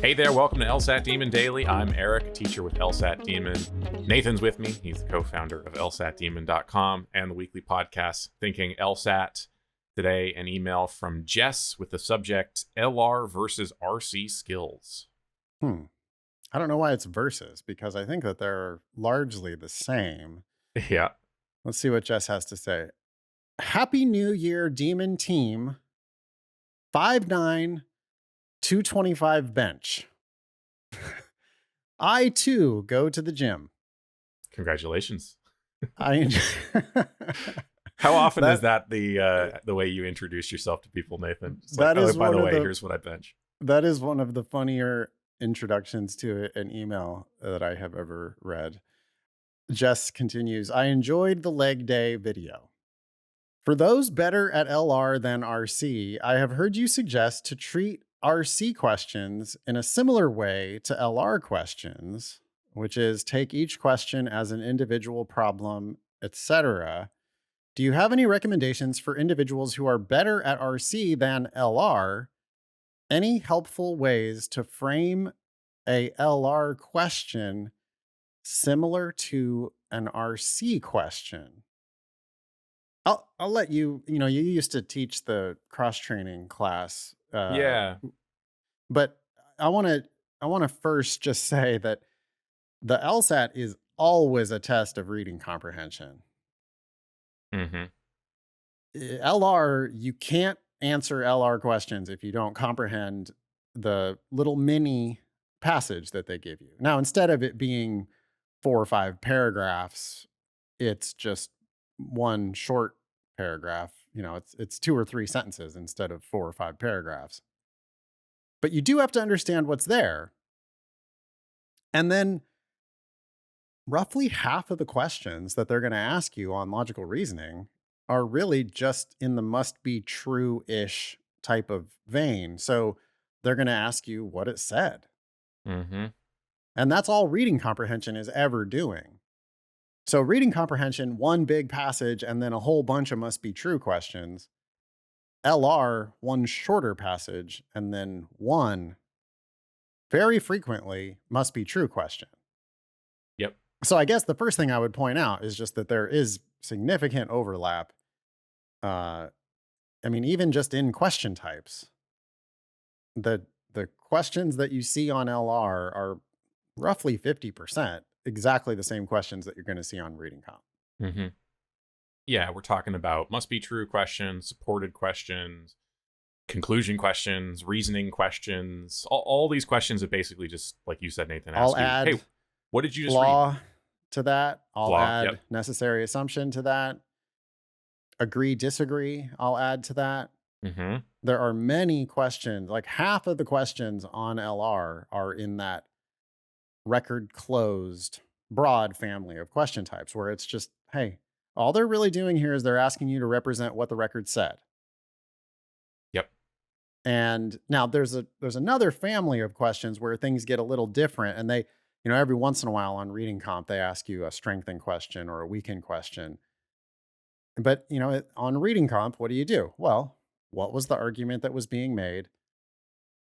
Hey there, welcome to LSAT Demon Daily. I'm Erik, a teacher with LSAT Demon. Nathan's with me. He's the co-founder of LSATdemon.com and the weekly podcast, Thinking LSAT. Today, an email from Jess with the subject, LR versus RC skills. I don't know why it's versus, because I think that they're largely the same. Yeah. Let's see what Jess has to say. Happy New Year, Demon Team. 5'9", 225 bench. I, too, go to the gym. Congratulations. I How often is that the way you introduce yourself to people, Nathan? It's that like, is by the way, the, here's what I bench. That is one of the funnier introductions to an email that I have ever read. Jess continues, I enjoyed the leg day video. For those better at LR than RC, I have heard you suggest to treat RC questions in a similar way to LR questions, which is take each question as an individual problem, etc. Do you have any recommendations for individuals who are better at RC than LR? Any helpful ways to frame a LR question similar to an RC question? I'll let you, you used to teach the cross-training class. Yeah. But I want to first just say that the LSAT is always a test of reading comprehension. Mm-hmm. LR, you can't answer LR questions if you don't comprehend the little mini passage that they give you. Now, instead of it being 4 or 5 paragraphs, it's just one short paragraph. It's 2 or 3 sentences instead of 4 or 5 paragraphs. But you do have to understand what's there. And then roughly half of the questions that they're going to ask you on logical reasoning are really just in the must be true-ish type of vein. So they're going to ask you what it said. Mm-hmm. And that's all reading comprehension is ever doing. So reading comprehension, one big passage, and then a whole bunch of must be true questions. LR, one shorter passage, and then one very frequently must be true question. Yep. So I guess the first thing I would point out is just that there is significant overlap. Even just in question types, the questions that you see on LR are roughly 50% exactly the same questions that you're going to see on reading comp. Mm-hmm. Yeah, we're talking about must be true questions, supported questions, conclusion questions, reasoning questions, all these questions that basically just, like you said, Nathan, I'll ask you, add hey, what did you just flaw read? To that. I'll Flaw, add yep. necessary assumption to that. Agree, disagree, I'll add to that. Mm-hmm. There are many questions, like half of the questions on LR are in that record closed broad family of question types where it's just, hey, all they're really doing here is they're asking you to represent what the record said. Yep. And now there's another family of questions where things get a little different, and they, every once in a while on reading comp, they ask you a strengthen question or a weaken question. But, on reading comp, what do? Well, what was the argument that was being made?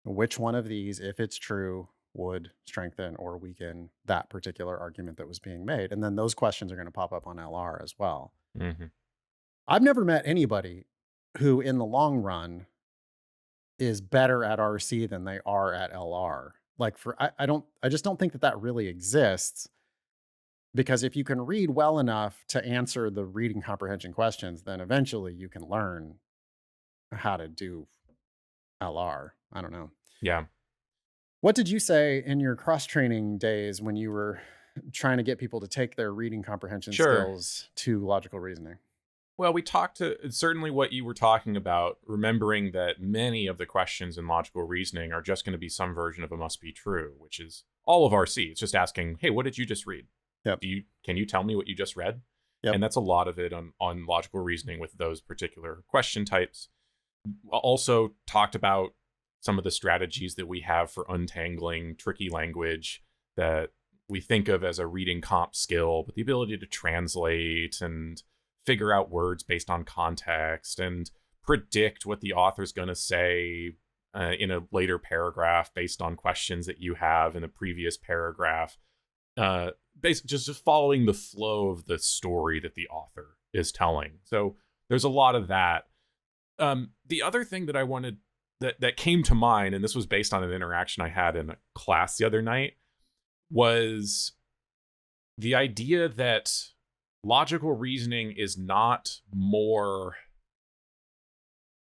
Which one of these, if it's true, would strengthen or weaken that particular argument that was being made? And then those questions are going to pop up on LR as well. Mm-hmm. I've never met anybody who in the long run is better at RC than they are at LR. I just don't think that really exists, because if you can read well enough to answer the reading comprehension questions, then eventually you can learn how to do LR. I don't know. Yeah. What did you say in your cross-training days when you were trying to get people to take their reading comprehension skills to logical reasoning? Well, we talked to certainly what you were talking about, remembering that many of the questions in logical reasoning are just going to be some version of a must be true, which is all of RC. It's just asking, hey, what did you just read? Yep. Can you tell me what you just read? Yep. And that's a lot of it on logical reasoning with those particular question types. Also talked about some of the strategies that we have for untangling tricky language that we think of as a reading comp skill, but the ability to translate and figure out words based on context and predict what the author's going to say in a later paragraph based on questions that you have in the previous paragraph. Basically, just following the flow of the story that the author is telling. So there's a lot of that. The other thing that I wanted that came to mind, and this was based on an interaction I had in a class the other night, was the idea that logical reasoning is not more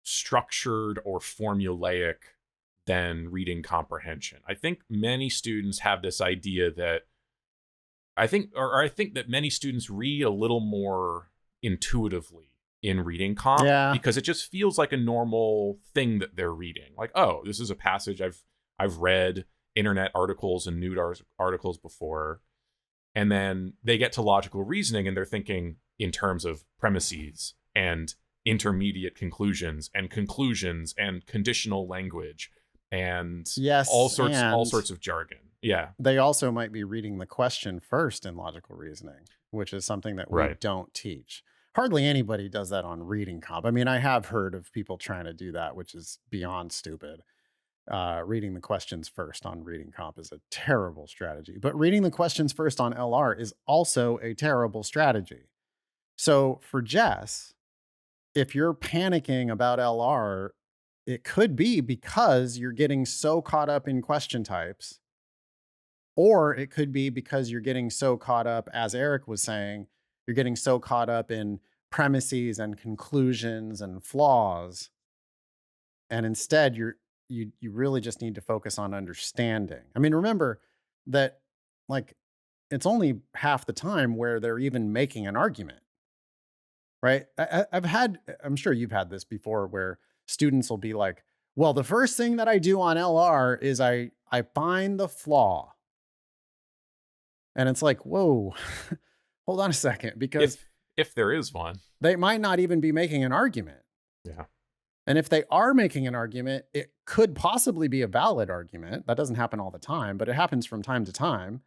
structured or formulaic than reading comprehension. I think many students have this idea that I think that many students read a little more intuitively in reading comp because it just feels like a normal thing that they're reading. Like, oh, this is a passage I've read internet articles and news articles before. And then they get to logical reasoning and they're thinking in terms of premises and intermediate conclusions and conditional language and all sorts of jargon. Yeah. They also might be reading the question first in logical reasoning, which is something that we don't teach. Hardly anybody does that on reading comp. I mean, I have heard of people trying to do that, which is beyond stupid. Reading the questions first on reading comp is a terrible strategy, but reading the questions first on LR is also a terrible strategy. So for Jess, if you're panicking about LR, it could be because you're getting so caught up in question types, or it could be because you're getting so caught up, as Erik was saying, you're getting so caught up in premises and conclusions and flaws. And instead, you really just need to focus on understanding. I mean, remember that like it's only half the time where they're even making an argument, right? I'm sure you've had this before where students will be like, well, the first thing that I do on LR is I find the flaw. And it's like, whoa, hold on a second, because if there is one, they might not even be making an argument. Yeah. And if they are making an argument, it could possibly be a valid argument. That doesn't happen all the time, but it happens from time to time.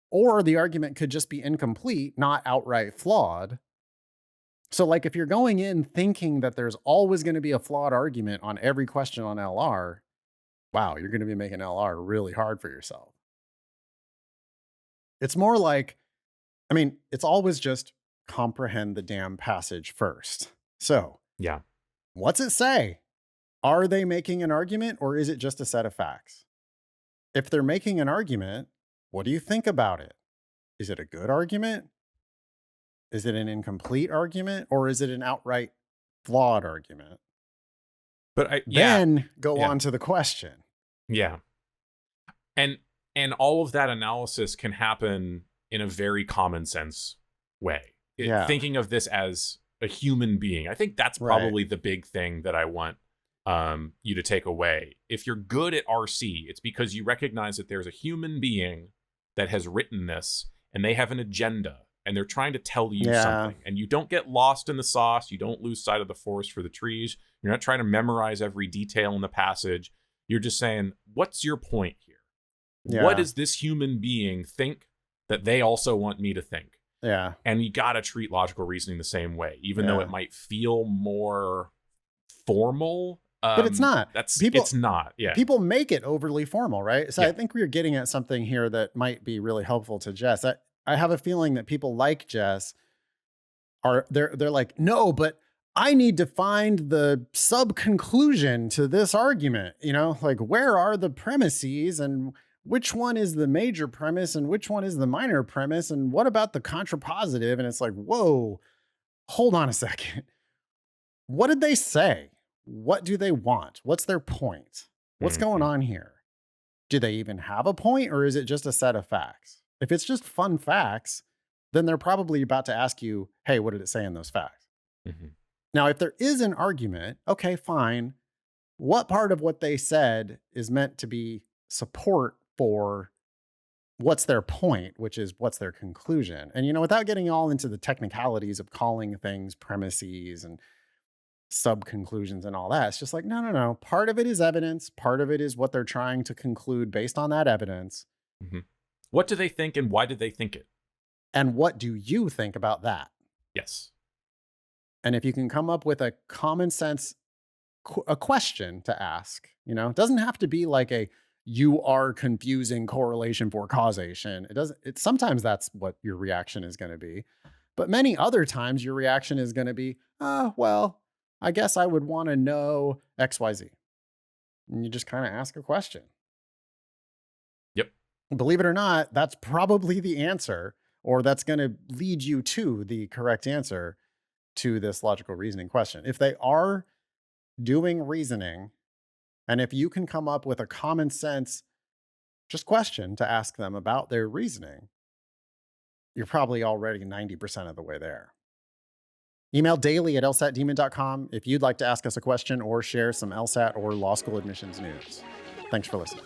Or the argument could just be incomplete, not outright flawed. So like if you're going in thinking that there's always going to be a flawed argument on every question on LR, wow, you're going to be making LR really hard for yourself. It's more like, I mean, it's always just comprehend the damn passage first. So, yeah. What's it say? Are they making an argument or is it just a set of facts? If they're making an argument, what do you think about it? Is it a good argument? Is it an incomplete argument or is it an outright flawed argument? But then go on to the question. Yeah. And all of that analysis can happen in a very common sense way. Thinking of this as a human being. I think that's probably the big thing that I want you to take away. If you're good at RC, it's because you recognize that there's a human being that has written this and they have an agenda and they're trying to tell you something. And you don't get lost in the sauce. You don't lose sight of the forest for the trees. You're not trying to memorize every detail in the passage. You're just saying, what's your point here? Yeah. What does this human being think that they also want me to think? Yeah. And you got to treat logical reasoning the same way, even though it might feel more formal. But it's not. It's not. Yeah. People make it overly formal, right? So I think we're getting at something here that might be really helpful to Jess. I have a feeling that people like Jess they're like, no, but I need to find the sub-conclusion to this argument. You know, like where are the premises and which one is the major premise and which one is the minor premise? And what about the contrapositive? And it's like, whoa, hold on a second. What did they say? What do they want? What's their point? What's going on here? Do they even have a point or is it just a set of facts? If it's just fun facts, then they're probably about to ask you, hey, what did it say in those facts? Mm-hmm. Now, if there is an argument, okay, fine. What part of what they said is meant to be support for what's their point, which is what's their conclusion? And, you know, without getting all into the technicalities of calling things premises and sub-conclusions and all that, it's just like, no. Part of it is evidence. Part of it is what they're trying to conclude based on that evidence. Mm-hmm. What do they think and why did they think it? And what do you think about that? Yes. And if you can come up with a common sense a question to ask It doesn't have to be like you are confusing correlation for causation. Sometimes that's what your reaction is going to be. But many other times your reaction is going to be, well, I guess I would want to know XYZ. And you just kind of ask a question. Yep. Believe it or not, that's probably the answer, or that's going to lead you to the correct answer to this logical reasoning question. If they are doing reasoning, and if you can come up with a common sense just question to ask them about their reasoning, you're probably already 90% of the way there. Email daily@lsatdemon.com if you'd like to ask us a question or share some LSAT or law school admissions news. Thanks for listening.